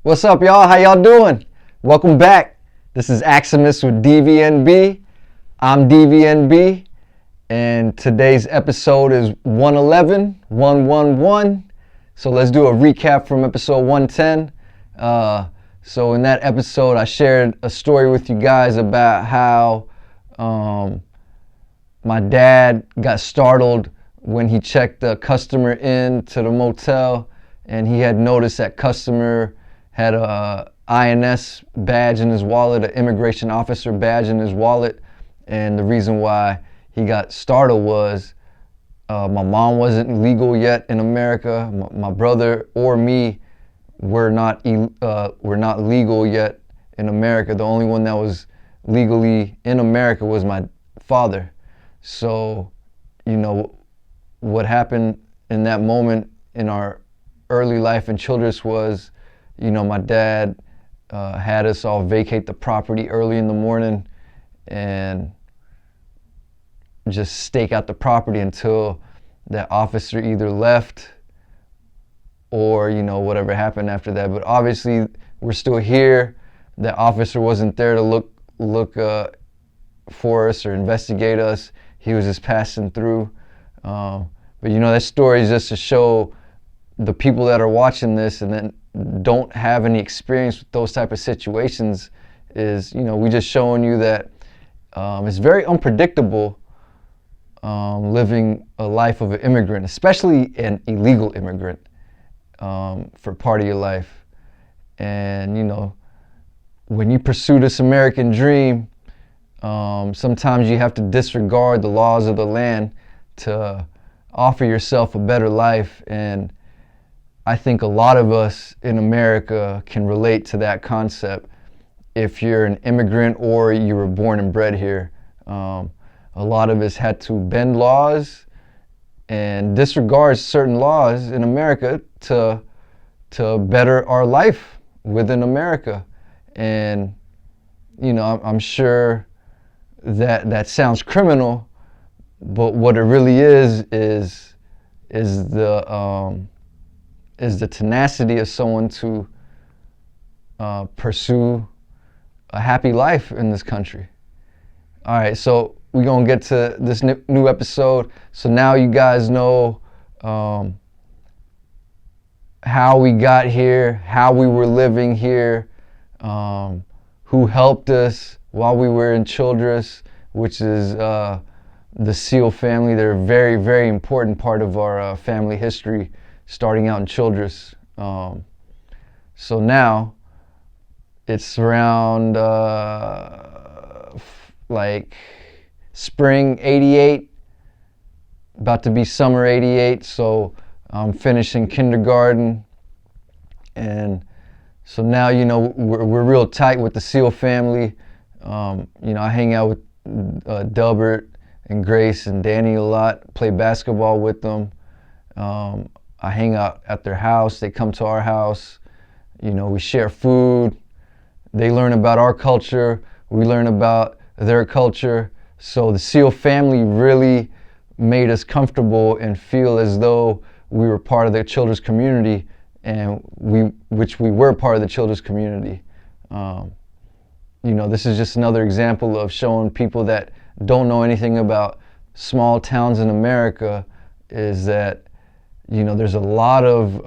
What's up, y'all? How y'all doing? Welcome back. This is AXUMUS with DVNB. I'm DVNB, and today's episode is 111. So let's do a recap from episode 110. So in that episode, I shared a story with you guys about how my dad got startled when he checked a customer in to the motel, and he had noticed that customer had a INS badge in his wallet, an immigration officer badge in his wallet. And the reason why he got startled was my mom wasn't legal yet in America. My brother or me were not legal yet in America. The only one that was legally in America was my father. So, what happened in that moment in our early life in Childress was, my dad had us all vacate the property early in the morning and just stake out the property until that officer either left or, whatever happened after that. But obviously, we're still here. That officer wasn't there to look for us or investigate us. He was just passing through. But that story is just to show the people that are watching this and then don't have any experience with those type of situations is, we just showing you that it's very unpredictable living a life of an immigrant, especially an illegal immigrant, for part of your life. And, when you pursue this American dream, sometimes you have to disregard the laws of the land to offer yourself a better life. And I think a lot of us in America can relate to that concept. If you're an immigrant or you were born and bred here, a lot of us had to bend laws and disregard certain laws in America to better our life within America. And, I'm sure that sounds criminal, but what it really is the tenacity of someone to pursue a happy life in this country. All right, so we're going to get to this new episode. So now you guys know how we got here, how we were living here, who helped us while we were in Childress, which is the Seal family. They're a very, very important part of our family history, starting out in Childress. So now it's around like spring 88, about to be summer 88. So I'm finishing kindergarten. And so now, we're real tight with the Seal family. I hang out with Delbert and Grace and Danny a lot, play basketball with them. I hang out at their house. They come to our house. We share food. They learn about our culture. We learn about their culture. So the Seal family really made us comfortable and feel as though we were part of the Childress community, and which we were part of the Childress community. This is just another example of showing people that don't know anything about small towns in America is that there's a lot of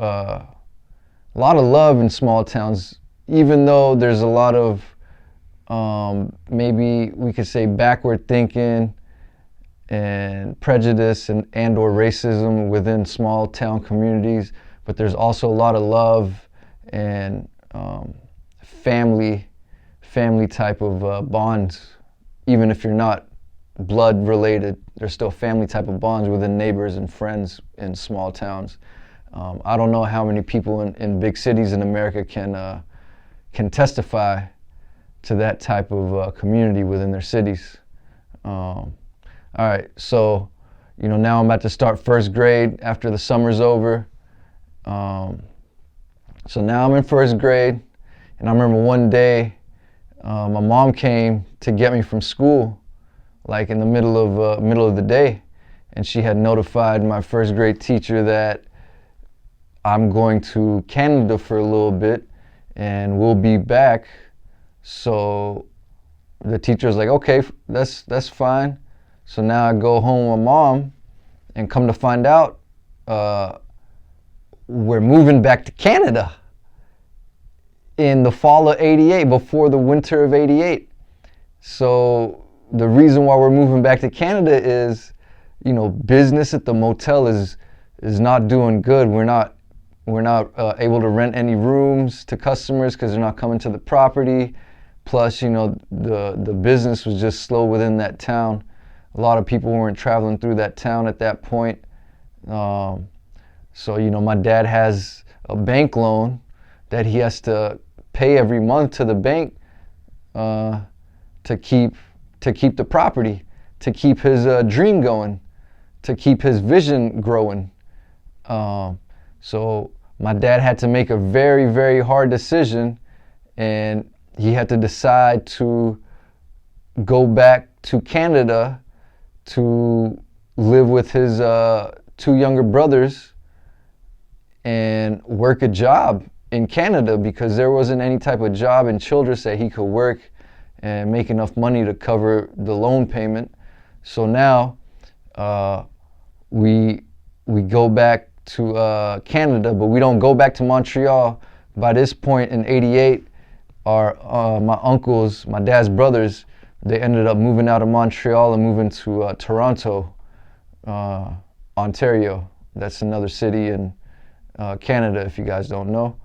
love in small towns, even though there's a lot of maybe we could say backward thinking and prejudice and or racism within small town communities. But there's also a lot of love and family type of bonds. Even if you're not blood related, there's still family type of bonds within neighbors and friends in small towns. I don't know how many people in big cities in America can testify to that type of community within their cities. All right, so now I'm about to start first grade after the summer's over. So now I'm in first grade, and I remember one day my mom came to get me from school, like in the middle of the day, and she had notified my first grade teacher that I'm going to Canada for a little bit, and we'll be back. So the teacher's like, okay, that's fine. So now I go home with mom, and come to find out, we're moving back to Canada in the fall of '88, before the winter of '88. So the reason why we're moving back to Canada is, business at the motel is not doing good. We're not able to rent any rooms to customers because they're not coming to the property. Plus, the business was just slow within that town. A lot of people weren't traveling through that town at that point. So, my dad has a bank loan that he has to pay every month to the bank to keep the property, to keep his dream going, to keep his vision growing. So my dad had to make a very, very hard decision, and he had to decide to go back to Canada to live with his 2 younger brothers and work a job in Canada, because there wasn't any type of job in Childress that he could work and make enough money to cover the loan payment. So now we go back to Canada, but we don't go back to Montreal. By this point in '88, my uncles, my dad's brothers, they ended up moving out of Montreal and moving to Toronto, Ontario. That's another city in Canada, if you guys don't know.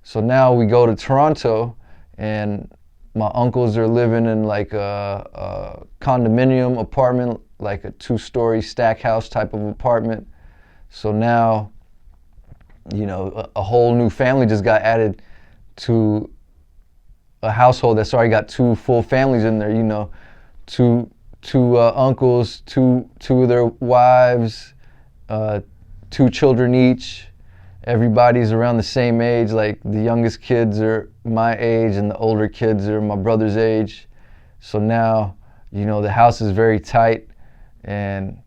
So now we go to Toronto, and my uncles are living in like a condominium apartment, like a 2-story stack house type of apartment. So now, a whole new family just got added to a household that's already got 2 full families in there. Two uncles, two of their wives, 2 children each. Everybody's around the same age. Like, the youngest kids are my age, and the older kids are my brother's age. So now, the house is very tight, and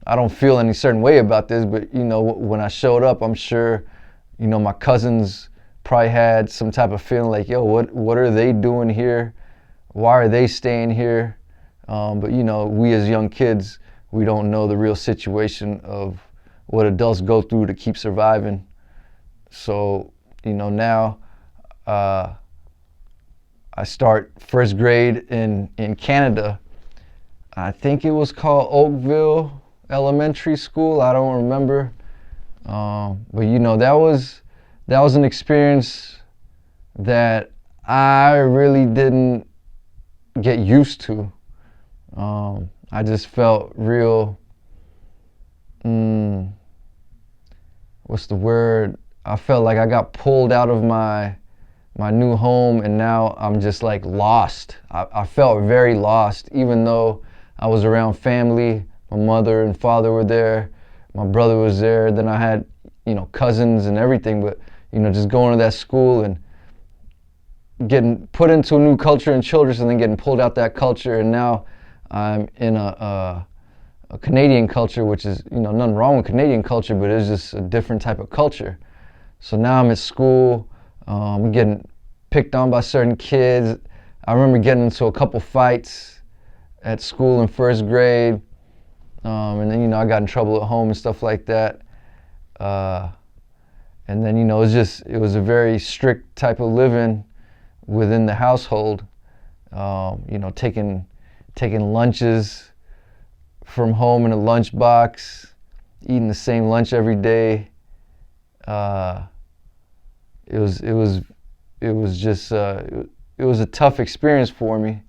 I don't feel any certain way about this, but when I showed up, I'm sure my cousins probably had some type of feeling like, yo, what are they doing here? Why are they staying here? But we as young kids, we don't know the real situation of what adults go through to keep surviving. So now I start first grade in Canada. I think it was called Oakville Elementary School. I don't remember. But that was an experience that I really didn't get used to. I just felt real, what's the word? I felt like I got pulled out of my new home, and now I'm just like lost. I felt very lost, even though I was around family. My mother and father were there. My brother was there. Then I had, cousins and everything. But, just going to that school and getting put into a new culture in Childress, and then getting pulled out that culture. And now I'm in a Canadian culture, which is, nothing wrong with Canadian culture, but it's just a different type of culture. So now I'm at school. I'm getting picked on by certain kids. I remember getting into a couple fights at school in first grade. And then, I got in trouble at home and stuff like that. And then, it was a very strict type of living within the household. Taking lunches from home in a lunchbox, eating the same lunch every day. It was a tough experience for me.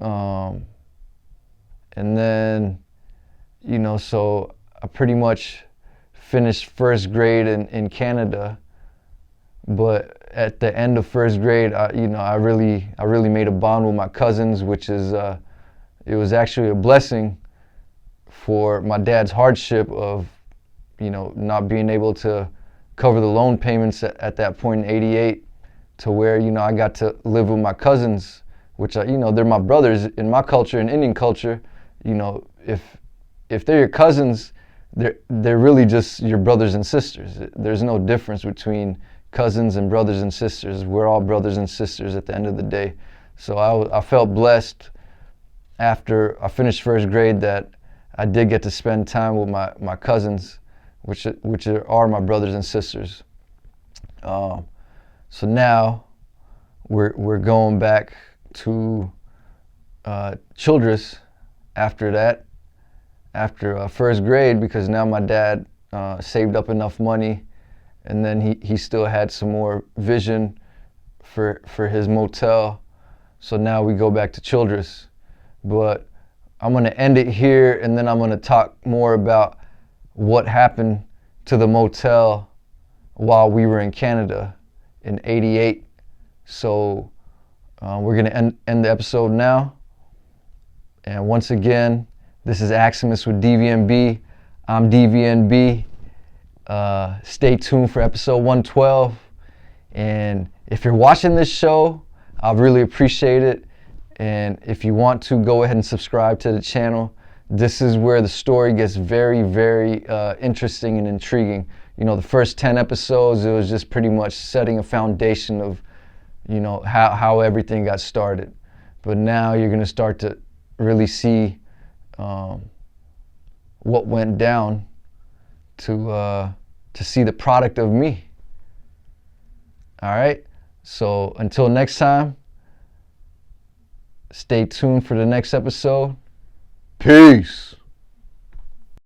And then, so I pretty much finished first grade in Canada. But at the end of first grade, I really made a bond with my cousins, which is, it was actually a blessing for my dad's hardship of, not being able to cover the loan payments at that point in '88, to where, I got to live with my cousins, which are, they're my brothers. In my culture, in Indian culture, if they're your cousins, they're really just your brothers and sisters. There's no difference between cousins and brothers and sisters. We're all brothers and sisters at the end of the day. So I felt blessed after I finished first grade that I did get to spend time with my cousins, which are my brothers and sisters. So now we're going back to Childress after that, after first grade, because now my dad saved up enough money, and then he still had some more vision for his motel. So now we go back to Childress. But I'm going to end it here, and then I'm going to talk more about what happened to the motel while we were in Canada in '88. So we're going to end the episode now. And once again, this is AXUMUS with DVNB. I'm DVNB. Stay tuned for episode 112. And if you're watching this show, I really appreciate it. And if you want to, go ahead and subscribe to the channel. This is where the story gets very, very interesting and intriguing. You know, the first 10 episodes, it was just pretty much setting a foundation of, you know, how everything got started. But now you're going to start to really see what went down to see the product of me. All right. So until next time, stay tuned for the next episode. Peace.